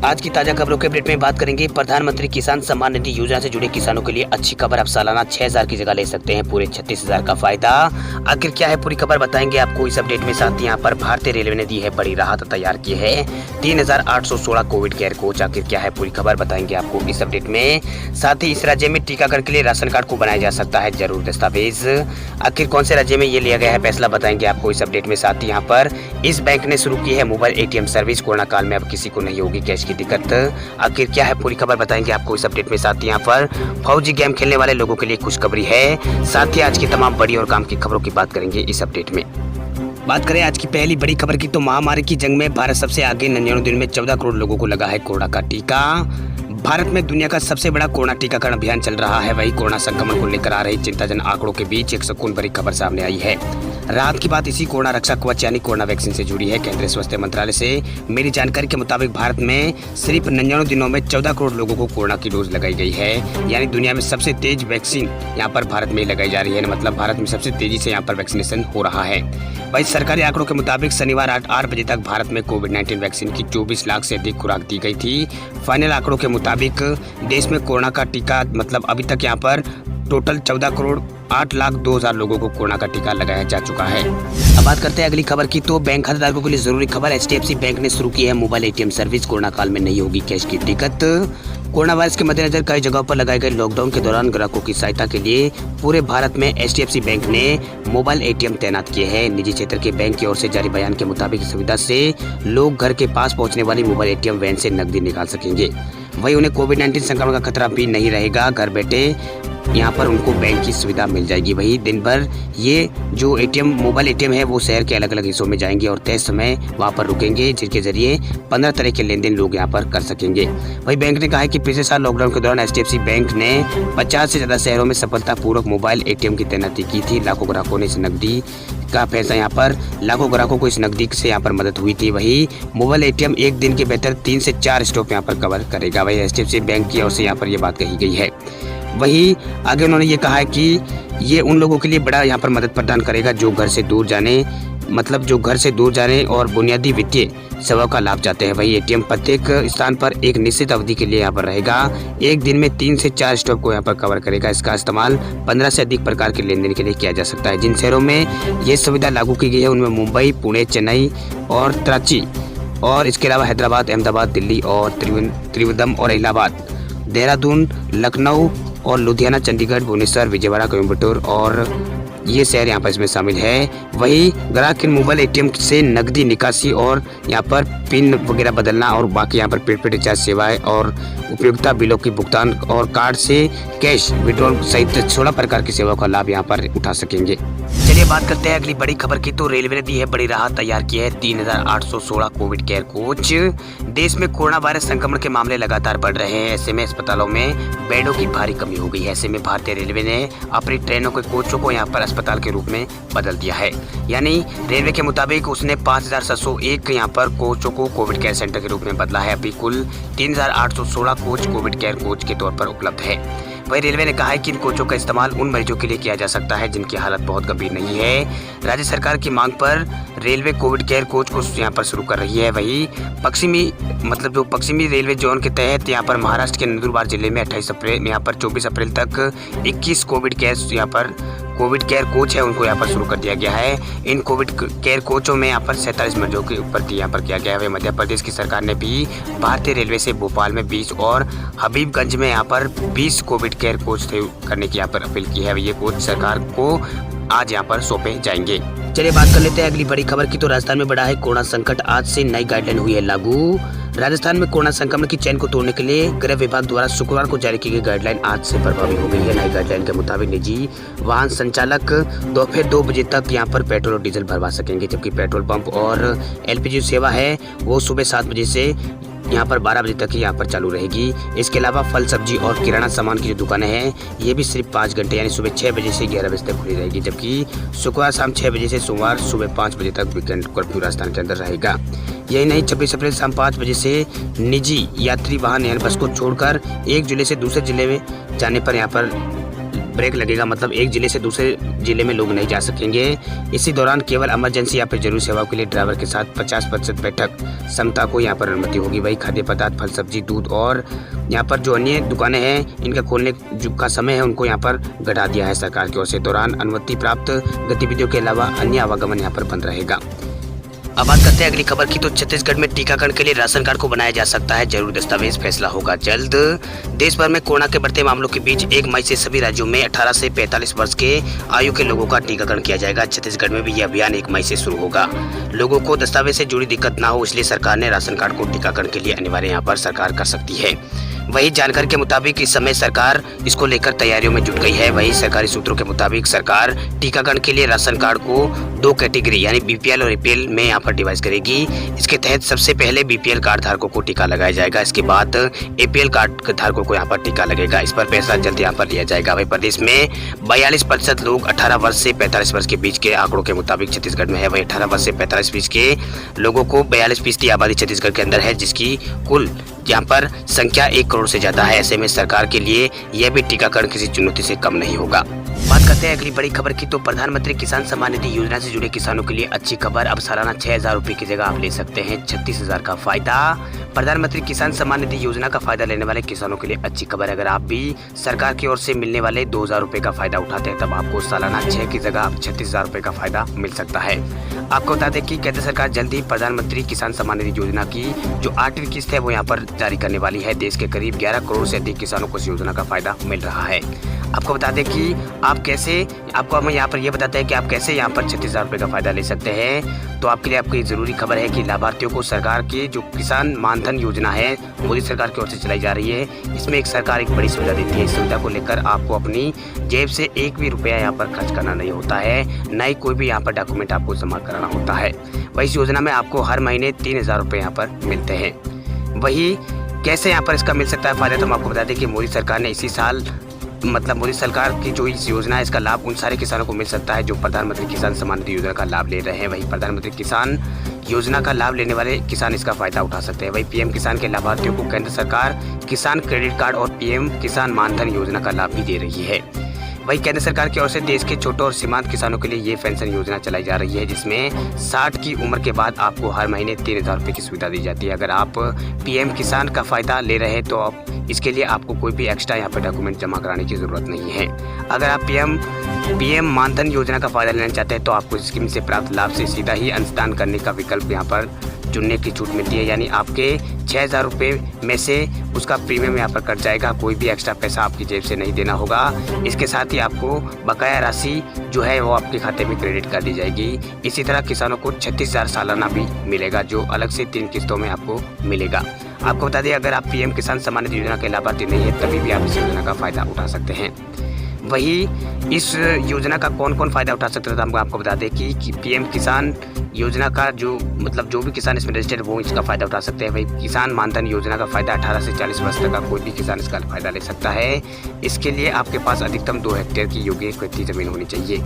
आज की ताजा खबरों के अपडेट में बात करेंगे। प्रधानमंत्री किसान सम्मान निधि योजना से जुड़े किसानों के लिए अच्छी खबर। अब सालाना 6,000 की जगह ले सकते हैं पूरे 36,000 का फायदा। आखिर क्या है पूरी खबर बताएंगे आपको इस अपडेट में। साथ ही यहाँ पर भारतीय रेलवे ने दी है बड़ी राहत, तैयार की है 3,816 कोविड केयर कोच। आखिर क्या है पूरी खबर बताएंगे आपको इस अपडेट में। साथ ही इस राज्य में टीकाकरण के लिए राशन कार्ड को बनाया जा सकता है जरूर दस्तावेज। आखिर कौन से राज्य में ये लिया गया है फैसला बताएंगे आपको इस अपडेट में। साथ ही यहाँ पर इस बैंक ने शुरू की है मोबाइल एटीएम सर्विस। कोरोना काल में अब किसी को नहीं होगी कैश की दिक्कत। आखिर क्या है पूरी खबर बताएंगे आपको इस अपडेट में। साथ ही यहाँ पर फौजी गेम खेलने वाले लोगों के लिए खुशखबरी है। साथ ही आज की तमाम बड़ी और काम की खबरों की बात करेंगे इस अपडेट में। बात करें आज की पहली बड़ी खबर की तो महामारी की जंग में भारत सबसे आगे। 99 दिन में 14 करोड़ लोगों को लगा है कोरोना का टीका। भारत में दुनिया का सबसे बड़ा कोरोना टीकाकरण अभियान चल रहा है। वही कोरोना संक्रमण को लेकर आ रही चिंताजनक आंकड़ों के बीच एक सुकून भरी खबर सामने आई है। राहत की बात इसी कोरोना रक्षा कवच यानी कोरोना वैक्सीन से जुड़ी है। केंद्रीय स्वास्थ्य मंत्रालय से मिली जानकारी के मुताबिक भारत में सिर्फ 99 दिनों में 14 करोड़ लोगों को कोरोना की डोज लगाई गई है। यानी दुनिया में सबसे तेज वैक्सीन यहाँ पर भारत में लगाई जा रही है। मतलब भारत में सबसे तेजी से यहाँ पर वैक्सीनेशन हो रहा है। वही सरकारी आंकड़ों के मुताबिक शनिवार 8 बजे तक भारत में कोविड-19 वैक्सीन की 24 लाख से अधिक खुराक दी गई थी। फाइनल आंकड़ों के मुताबिक देश में कोरोना का टीका मतलब अभी तक यहाँ पर टोटल 14 करोड़ 8,02,000 लोगों को कोरोना का टीका लगाया जा चुका है। अब बात करते हैं अगली खबर की तो बैंक खातेदारों के लिए जरूरी खबर। HDFC बैंक ने शुरू की है मोबाइल एटीएम सर्विस। कोरोना काल में नहीं होगी कैश की दिक्कत। कोरोना वायरस के मद्देनजर कई जगहों पर लगाए गए लॉकडाउन के दौरान ग्राहकों की सहायता के लिए पूरे भारत में HDFC बैंक ने मोबाइल एटीएम तैनात किए हैं। निजी क्षेत्र के बैंक की ओर से जारी बयान के मुताबिक इस सुविधा से लोग घर के पास पहुंचने वाली मोबाइल एटीएम वैन से नकदी निकाल सकेंगे। वहीं उन्हें कोविड-19 संक्रमण का खतरा भी नहीं रहेगा। घर बैठे यहाँ पर उनको बैंक की सुविधा मिल जाएगी। वही दिन भर ये जो एटीएम मोबाइल एटीएम है वो शहर के अलग अलग हिस्सों में जाएंगे और तय समय वहाँ पर रुकेंगे, जिसके जरिए 15 तरह के लेन देन लोग यहाँ पर कर सकेंगे। वही बैंक ने कहा है कि पिछले साल लॉकडाउन के दौरान HDFC बैंक ने 50 से ज्यादा शहरों में सफलतापूर्वक मोबाइल एटीएम की तैनाती की थी। लाखों ग्राहकों ने इस नकदी का पैसा यहाँ पर लाखों ग्राहकों को इस नकदी से यहाँ पर मदद हुई थी। वही मोबाइल एटीएम एक दिन के बेहतर 3 से 4 स्टॉप यहाँ पर कवर करेगा। वही HDFC बैंक की ओर से यहाँ पर यह बात कही गई है। वही आगे उन्होंने ये कहा है कि ये उन लोगों के लिए बड़ा यहाँ पर मदद प्रदान करेगा जो घर से दूर जाने और बुनियादी वित्तीय सेवाओं का लाभ चाहते हैं। वही एटीएम प्रत्येक स्थान पर एक निश्चित अवधि के लिए यहाँ पर रहेगा। एक दिन में 3 से 4 स्टॉप को यहाँ पर कवर करेगा। इसका इस्तेमाल 15 से अधिक प्रकार के लेन देन के लिए किया जा सकता है। जिन शहरों में ये सुविधा लागू की गई है उनमें मुंबई, पुणे, चेन्नई और कराची और इसके अलावा हैदराबाद, अहमदाबाद, दिल्ली और त्रिवेंद्रम और इलाहाबाद, देहरादून, लखनऊ और लुधियाना, चंडीगढ़, भुवनेश्वर, विजयवाड़ा, कोयम्बटूर और ये शहर यहाँ पर इसमें शामिल है। वही ग्राहक इन मोबाइल एटीएम से नकदी निकासी और यहाँ पर पिन वगैरह बदलना और बाकी यहाँ पर प्रीपेड रिचार्ज सेवाएं और उपयोगिता बिलों की भुगतान और कार्ड से कैश विड्रॉल सहित 16 प्रकार की सेवाओं का लाभ यहाँ पर उठा सकेंगे। चलिए बात करते हैं अगली बड़ी खबर की तो रेलवे ने दी है बड़ी राहत, तैयार की है 3,816 कोविड केयर कोच। देश में कोरोना वायरस संक्रमण के मामले लगातार बढ़ रहे हैं। ऐसे में अस्पतालों में बेडों की भारी कमी हो गई है। ऐसे में भारतीय रेलवे ने अपनी ट्रेनों के कोचों को यहाँ पर अस्पताल के रूप में बदल दिया है। यानी रेलवे के मुताबिक उसने 5,701 यहाँ पर कोचों को कोविड केयर सेंटर के रूप में बदला है। अभी कुल 3,816 कोच कोविड केयर कोच के तौर पर उपलब्ध है। वही रेलवे ने कहा है कि इन कोचों का इस्तेमाल उन मरीजों के लिए किया जा सकता है जिनकी हालत बहुत गंभीर नहीं है। राज्य सरकार की मांग पर रेलवे कोविड केयर कोच को यहाँ पर शुरू कर रही है। वही पश्चिमी रेलवे जोन के तहत यहाँ पर महाराष्ट्र के नंदुरबार जिले में 28 अप्रैल यहाँ पर 24 अप्रैल तक 21 कोविड केयर कोच है उनको यहाँ पर शुरू कर दिया गया है। इन कोविड केयर कोचों में यहाँ पर 47 मरीजों की भर्ती यहाँ पर किया गया है। मध्य प्रदेश की सरकार ने भी भारतीय रेलवे से भोपाल में 20 और हबीबगंज में यहाँ पर 20 कोविड केयर कोच करने की यहाँ पर अपील की है। ये कोच सरकार को आज यहाँ पर सौंपे जाएंगे। चलिए बात कर लेते हैं अगली बड़ी खबर की तो राजस्थान में बढ़ा है कोरोना संकट। आज से नई गाइडलाइन हुई है लागू। राजस्थान में कोरोना संक्रमण की चेन को तोड़ने के लिए गृह विभाग द्वारा शुक्रवार को जारी की गई गाइडलाइन आज से प्रभावी हो गई है। नई गाइडलाइन के मुताबिक निजी वाहन संचालक दोपहर 2 बजे तक यहाँ पर पेट्रोल और डीजल भरवा सकेंगे, जबकि पेट्रोल पंप और LPG सेवा है वो सुबह 7 बजे से यहाँ पर 12 बजे तक ही यहाँ पर चालू रहेगी। इसके अलावा फल, सब्जी और किराना सामान की जो दुकानें हैं ये भी सिर्फ 5 घंटे यानी सुबह 6 बजे से 11 बजे तक खुली रहेगी, जबकि शुक्रवार शाम 6 बजे से सोमवार सुबह 5 बजे तक वीकेंड कर्फ्यू राजस्थान के अंदर रहेगा। यही नहीं, 26 अप्रैल शाम 5 बजे से निजी यात्री वाहन यानी बस को छोड़कर 1 जिले से दूसरे जिले में जाने पर यहाँ पर ब्रेक लगेगा, मतलब एक जिले से दूसरे जिले में लोग नहीं जा सकेंगे। इसी दौरान केवल इमरजेंसी या फिर जरूरी सेवाओं के लिए ड्राइवर के साथ 50% बैठक क्षमता को यहाँ पर अनुमति होगी। वही खाद्य पदार्थ, फल सब्जी, दूध और यहाँ पर जो अन्य दुकानें हैं इनका खोलने का समय है उनको यहाँ पर घटा दिया है सरकार की ओर से। दौरान अनुमति प्राप्त गतिविधियों के अलावा अन्य आवागमन यहाँ पर बंद रहेगा। अब बात करते हैं अगली खबर की। तो छत्तीसगढ़ में टीकाकरण के लिए राशन कार्ड को बनाया जा सकता है जरूरी दस्तावेज, फैसला होगा जल्द। देश भर में कोरोना के बढ़ते मामलों के बीच 1 मई से सभी राज्यों में 18 से 45 वर्ष के आयु के लोगों का टीकाकरण किया जाएगा। छत्तीसगढ़ में भी यह अभियान 1 मई से शुरू होगा। लोगों को दस्तावेज से जुड़ी दिक्कत न हो, इसलिए सरकार ने राशन कार्ड को टीकाकरण के लिए अनिवार्य यहाँ पर सरकार कर सकती है। वही जानकारी के मुताबिक इस समय सरकार इसको लेकर तैयारियों में जुट गई है। वही सरकारी सूत्रों के मुताबिक सरकार टीकाकरण के लिए राशन कार्ड को 2 कैटेगरी यानी बीपीएल और एपीएल में यहाँ पर डिवाइड करेगी। इसके तहत सबसे पहले बीपीएल कार्ड धारकों को टीका लगाया जाएगा, इसके बाद एपीएल कार्ड धारकों को यहाँ पर टीका लगेगा। इस पर फैसला जल्द यहाँ पर लिया जाएगा। वही प्रदेश में 42% लोग 18 वर्ष से 45 वर्ष के बीच के आंकड़ों के मुताबिक छत्तीसगढ़ में है। वही 18 वर्ष से 45 बीच के लोगों को 42% आबादी छत्तीसगढ़ के अंदर है, जिसकी कुल यहाँ पर संख्या 1 करोड़ से ज्यादा है। ऐसे में सरकार के लिए यह भी टीकाकरण किसी चुनौती से कम नहीं होगा। बात करते हैं अगली बड़ी खबर की। तो प्रधानमंत्री किसान सम्मान निधि योजना से जुड़े किसानों के लिए अच्छी खबर। अब सालाना 6,000 रुपए की जगह आप ले सकते हैं 36,000 का फायदा। प्रधानमंत्री किसान सम्मान निधि योजना का फायदा लेने वाले किसानों के लिए अच्छी खबर। अगर आप भी सरकार की ओर से मिलने वाले 2,000 रुपए का फायदा उठाते हैं तब आपको सालाना 6 की जगह 36,000 रुपए का फायदा मिल सकता है। आपको बता दें कि केंद्र सरकार जल्द ही प्रधानमंत्री किसान सम्मान निधि योजना की जो 8वीं किस्त है वो यहाँ पर जारी करने वाली है। देश के करीब 11 करोड़ से अधिक किसानों को इस योजना का फायदा मिल रहा है। आपको बता दें कि आपको हम यहाँ पर बताते हैं कि आप कैसे यहाँ पर 36,000 रुपए का फायदा ले सकते हैं। तो आपके लिए आपको ये जरूरी खबर है कि लाभार्थियों को सरकार की जो किसान मानधन योजना है मोदी सरकार की ओर से चलाई जा रही है, इसमें सरकार एक बड़ी सुविधा देती है। इस सुविधा को लेकर आपको अपनी जेब से 1 भी रुपया यहाँ पर खर्च करना नहीं होता है, न ही कोई भी यहाँ पर डॉक्यूमेंट आपको जमा कराना होता है। वही इस योजना में आपको हर महीने 3,000 रुपये यहाँ पर मिलते हैं। वही कैसे यहाँ पर इसका मिल सकता है फायदा, तो हम आपको बता दें कि मोदी सरकार ने इसी साल मोदी सरकार की जो इस योजना है इसका लाभ उन सारे किसानों को मिल सकता है जो प्रधानमंत्री किसान सम्मान निधि योजना का लाभ ले रहे हैं। वही प्रधानमंत्री किसान योजना का लाभ लेने वाले किसान इसका फायदा उठा सकते हैं। वही पीएम किसान के लाभार्थियों को केंद्र सरकार किसान क्रेडिट कार्ड और पीएम किसान मानधन योजना का लाभ भी दे रही है। वही केंद्र सरकार की ओर से देश के छोटे और सीमांत किसानों के लिए ये पेंशन योजना चलाई जा रही है, जिसमें 60 की उम्र के बाद आपको हर महीने 3,000 रुपये की सुविधा दी जाती है। अगर आप पीएम किसान का फायदा ले रहे हैं तो इसके लिए आपको कोई भी एक्स्ट्रा यहाँ पर डॉक्यूमेंट जमा कराने की जरूरत नहीं है। अगर आप पीएम मानधन योजना का फायदा लेना चाहते हैं तो आपको स्कीम से प्राप्त लाभ से सीधा ही अंशदान करने का विकल्प यहाँ पर चुनने की छूट मिलती है, यानी आपके 6,000 रुपये में से उसका प्रीमियम यहाँ पर कट जाएगा। कोई भी एक्स्ट्रा पैसा आपकी जेब से नहीं देना होगा। इसके साथ ही आपको बकाया राशि जो है वो आपके खाते में क्रेडिट कर दी जाएगी। इसी तरह किसानों को 36,000 सालाना भी मिलेगा, जो अलग से 3 किस्तों में आपको मिलेगा। आपको बता दें अगर आप पीएम किसान सम्मान निधि योजना के लाभार्थी नहीं है तभी भी आप इस योजना का फायदा उठा सकते हैं। वही इस योजना का कौन कौन फायदा उठा सकते हैं तो हम आपको बता दें कि पीएम किसान योजना का जो भी किसान इसमें रजिस्टर्ड वो इसका फायदा उठा सकते हैं। वही किसान मानधन योजना का फायदा 18 से 40 वर्ष तक का कोई भी किसान इसका फायदा ले सकता है। इसके लिए आपके पास अधिकतम 2 हेक्टेयर की योग्य खेती जमीन होनी चाहिए।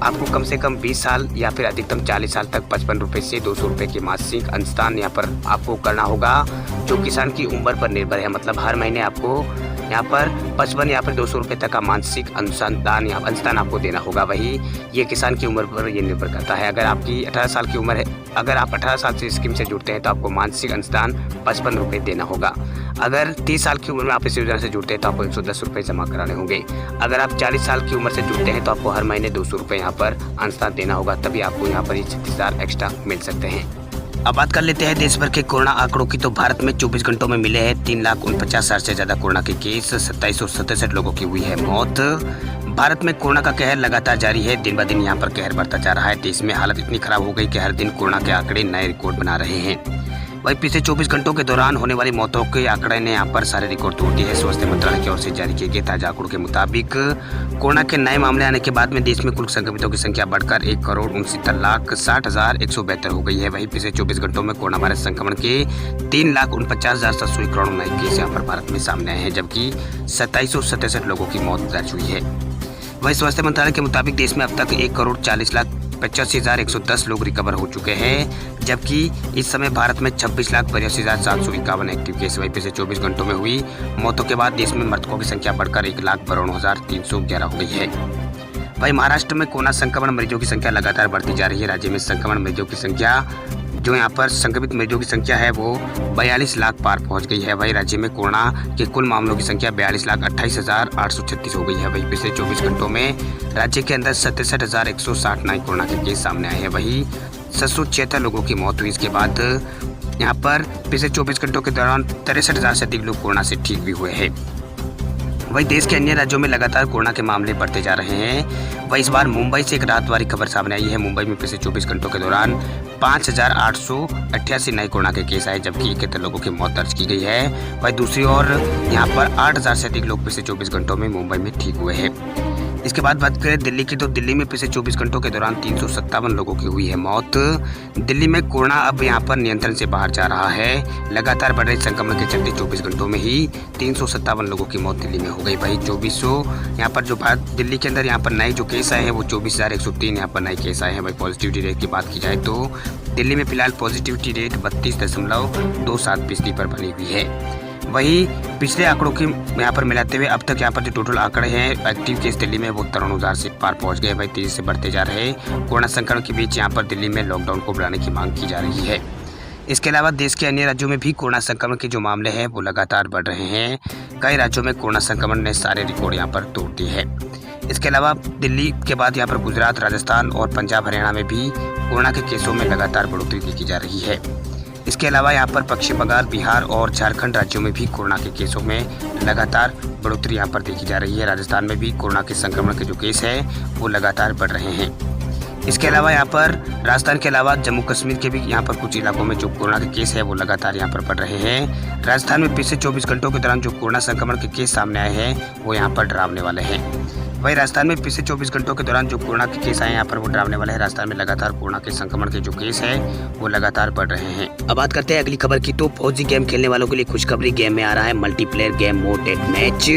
आपको कम से कम 20 साल या फिर अधिकतम 40 साल तक 55 रुपये से 200 रुपये की मासिक अंशदान यहाँ पर आपको करना होगा, जो किसान की उम्र पर निर्भर है। मतलब हर महीने आपको यहाँ पर 55 या फिर 200 रुपये तक का मासिक अंशदान आपको देना होगा। वही ये किसान की उम्र पर ये निर्भर करता है। अगर आपकी 18 साल की उम्र है, अगर आप 18 साल से स्कीम से जुड़ते हैं तो आपको मासिक अंशदान 55 रुपये देना होगा। अगर 30 साल की उम्र में आप इस योजना से जुड़ते हैं तो आपको 110 रुपये जमा कराने होंगे। अगर आप 40 साल की उम्र से जुड़ते हैं तो आपको हर महीने 200 रुपये यहाँ पर अंशदान देना होगा, तभी आपको यहाँ पर 36,000 एक्स्ट्रा मिल सकते हैं। अब बात कर लेते हैं देश भर के कोरोना आंकड़ों की। तो भारत में 24 घंटों में मिले हैं 3,49,000 से ज्यादा कोरोना के केस, 2767 लोगों की हुई है मौत। भारत में कोरोना का कहर लगातार जारी है, दिन ब दिन यहाँ पर कहर बढ़ता जा रहा है। देश में हालत इतनी खराब हो गई कि हर दिन कोरोना के आंकड़े नए रिकॉर्ड बना रहे हैं। वही पिछले 24 घंटों के दौरान होने वाली मौतों के आंकड़े ने यहाँ पर सारे रिकॉर्ड तोड़ दिए हैं। स्वास्थ्य मंत्रालय की ओर से जारी किए गए ताजा आंकड़ों के मुताबिक कोरोना के नए मामले आने के बाद में देश में कुल संक्रमितों की संख्या बढ़कर 1,69,60,172 हो गई है। वहीं पिछले 24 घंटों में कोरोना वायरस संक्रमण के 3,49,791 नए केस यहाँ पर भारत में सामने आए हैं, जबकि 2,767 लोगों की मौत दर्ज हुई है। वही स्वास्थ्य मंत्रालय के मुताबिक देश में अब तक 1,40,00,000 85,110 लोग रिकवर हो चुके हैं, जबकि इस समय भारत में 26,82,751 एक्टिव केस। वहीं पिछले 24 घंटों में हुई मौतों के बाद देश में मृतकों की संख्या बढ़कर 1,92,311 हो गई है। वहीं महाराष्ट्र में कोरोना संक्रमण मरीजों की संख्या लगातार बढ़ती जा रही है। राज्य में संक्रमण मरीजों की संख्या जो यहाँ पर संक्रमित मरीजों की संख्या है वो 42 लाख पार पहुंच गई है। वहीं राज्य में कोरोना के कुल मामलों की संख्या 42,28,836 हो गई है। वहीं पिछले 24 घंटों में राज्य के अंदर 67,160 नए कोरोना के केस सामने आए हैं। वहीं 776 लोगों की मौत हुई। इसके बाद यहाँ पर पिछले 24 घंटों के दौरान 63,000 से अधिक लोग कोरोना से ठीक भी हुए हैं। वहीं देश के अन्य राज्यों में लगातार कोरोना के मामले बढ़ते जा रहे हैं। वहीं इस बार मुंबई से एक राहत वाली खबर सामने आई है। मुंबई में पिछले 24 घंटों के दौरान 5,888 नए कोरोना के केस आए, जबकि 71 लोगों की मौत दर्ज की गई है। वहीं दूसरी ओर यहाँ पर 8,000 से अधिक लोग पिछले 24 घंटों में मुंबई में ठीक हुए हैं। इसके बाद बात करें दिल्ली की, तो दिल्ली में पिछले 24 घंटों के दौरान 357 लोगों की हुई है मौत। दिल्ली में कोरोना अब यहाँ पर नियंत्रण से बाहर जा रहा है। लगातार बढ़ रहे संक्रमण के चलते 24 घंटों में ही 357 लोगों की मौत दिल्ली में हो गई। वहीं 2400 यहाँ पर जो दिल्ली के अंदर यहाँ पर नए जो केस आए हैं वो 24,103 यहाँ पर नए केस आए हैं। वहीं पॉजिटिविटी रेट की बात की जाए तो दिल्ली में फिलहाल पॉजिटिविटी रेट 32.27% पर बनी हुई है। वहीं पिछले आंकड़ों की यहाँ पर मिलाते हुए अब तक यहाँ पर जो टोटल आंकड़े हैं एक्टिव केस दिल्ली में वो 53,000 से पार पहुंच गए। वहीं तेजी से बढ़ते जा रहे कोरोना संक्रमण के बीच यहाँ पर दिल्ली में लॉकडाउन को बढ़ाने की मांग की जा रही है। इसके अलावा देश के अन्य राज्यों में भी कोरोना संक्रमण के जो मामले हैं वो लगातार बढ़ रहे हैं। कई राज्यों में कोरोना संक्रमण ने सारे रिकॉर्ड यहाँ पर तोड़ दिए हैं। इसके अलावा दिल्ली के बाद यहाँ पर गुजरात, राजस्थान और पंजाब, हरियाणा में भी कोरोना के केसों में लगातार बढ़ोतरी देखी जा रही है। इसके अलावा यहाँ पर पश्चिम बंगाल, बिहार और झारखंड राज्यों में भी कोरोना के केसों में लगातार बढ़ोतरी यहाँ पर देखी जा रही है। राजस्थान में भी कोरोना के संक्रमण के जो केस हैं वो लगातार बढ़ रहे हैं। इसके अलावा यहाँ पर राजस्थान के अलावा जम्मू कश्मीर के भी यहाँ पर कुछ इलाकों में जो कोरोना के केस है वो लगातार यहाँ पर बढ़ रहे हैं। राजस्थान में पिछले 24 घंटों के दौरान जो कोरोना संक्रमण के केस सामने आए हैं वो यहाँ पर डरावने वाले हैं। वहीं राजस्थान में पिछले 24 घंटों के दौरान जो कोरोना के केस आए यहाँ पर वो डरावने वाले हैं। राजस्थान में लगातार कोरोना के संक्रमण के जो केस है वो लगातार बढ़ रहे हैं। अब बात करते हैं अगली खबर की, तो फौजी गेम खेलने वालों के लिए खुशखबरी। गेम में आ रहा है multiplayer game mode death match.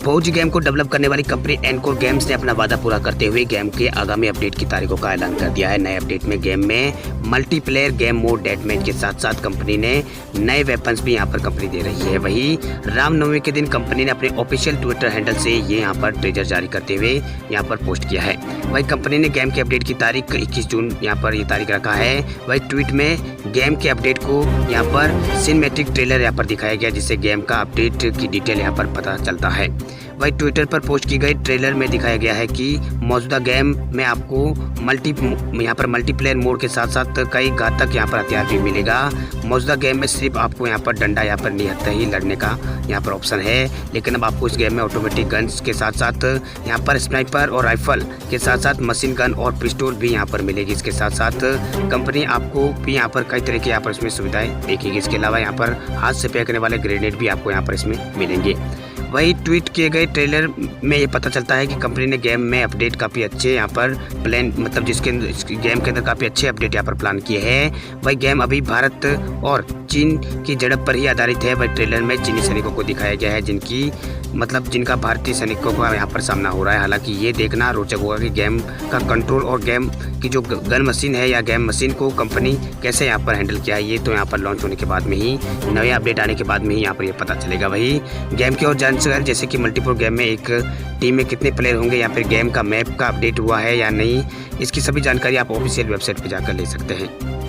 फौजी गेम को डेवलप करने वाली कंपनी एनकोर गेम्स ने अपना वादा पूरा करते हुए गेम के आगामी अपडेट की तारीखों का ऐलान कर दिया है। नए अपडेट में गेम में multiplayer game mode death match के साथ साथ कंपनी ने नए वेपन्स भी यहाँ पर कंपनी दे रही है। वहीं रामनवमी के दिन कंपनी ने अपने ऑफिशियल ट्विटर हैंडल से ये यहाँ पर ट्रेजर जारी करते हुए यहाँ पर पोस्ट किया है। वहीं कंपनी ने गेम के अपडेट की तारीख 21 जून यहाँ पर ये तारीख रखा है। वहीं ट्वीट में गेम के अपडेट को यहाँ पर सिनेमैटिक ट्रेलर यहाँ पर दिखाया गया, जिससे गेम का अपडेट की डिटेल यहाँ पर पता चलता है। वहीं ट्विटर पर पोस्ट की गई ट्रेलर में दिखाया गया है कि मौजूदा गेम में आपको मल्टीप्लेयर मोड के साथ साथ कई घातक यहाँ पर हथियार भी मिलेगा। मौजूदा गेम में सिर्फ आपको यहाँ पर डंडा यहाँ पर निहत्था ही लड़ने का यहाँ पर ऑप्शन है, लेकिन अब आपको इस गेम में ऑटोमेटिक गन्स के साथ साथ यहाँ पर स्नाइपर और राइफल के साथ साथ मशीन गन और पिस्टल भी यहाँ पर मिलेगी। इसके साथ साथ कंपनी आपको भी यहाँ पर कई तरह की यहाँ पर इसमें सुविधाएं देखेगी। इसके अलावा यहाँ पर हाथ से फेंकने वाले ग्रेनेड भी आपको यहाँ पर इसमें मिलेंगे। वही ट्वीट किए गए ट्रेलर में ये पता चलता है कि कंपनी ने गेम में अपडेट काफ़ी अच्छे यहाँ पर प्लान जिसके गेम के अंदर काफ़ी अच्छे अपडेट यहाँ पर प्लान किए हैं। वही गेम अभी भारत और चीन की झड़प पर ही आधारित है। वही ट्रेलर में चीनी सैनिकों को दिखाया गया है जिनका भारतीय सैनिकों का यहाँ पर सामना हो रहा है। हालांकि ये देखना रोचक होगा कि गेम का कंट्रोल और गेम की जो गन मशीन है या गेम मशीन को कंपनी कैसे यहाँ पर हैंडल किया है। ये तो यहाँ पर लॉन्च होने के बाद में ही, नए अपडेट आने के बाद में ही यहाँ पर ये पता चलेगा। वही गेम की और जानकारी जैसे कि मल्टीप्लेयर गेम में एक टीम में कितने प्लेयर होंगे या फिर गेम का मैप का अपडेट हुआ है या नहीं, इसकी सभी जानकारी आप ऑफिशियल वेबसाइट पर जाकर ले सकते हैं।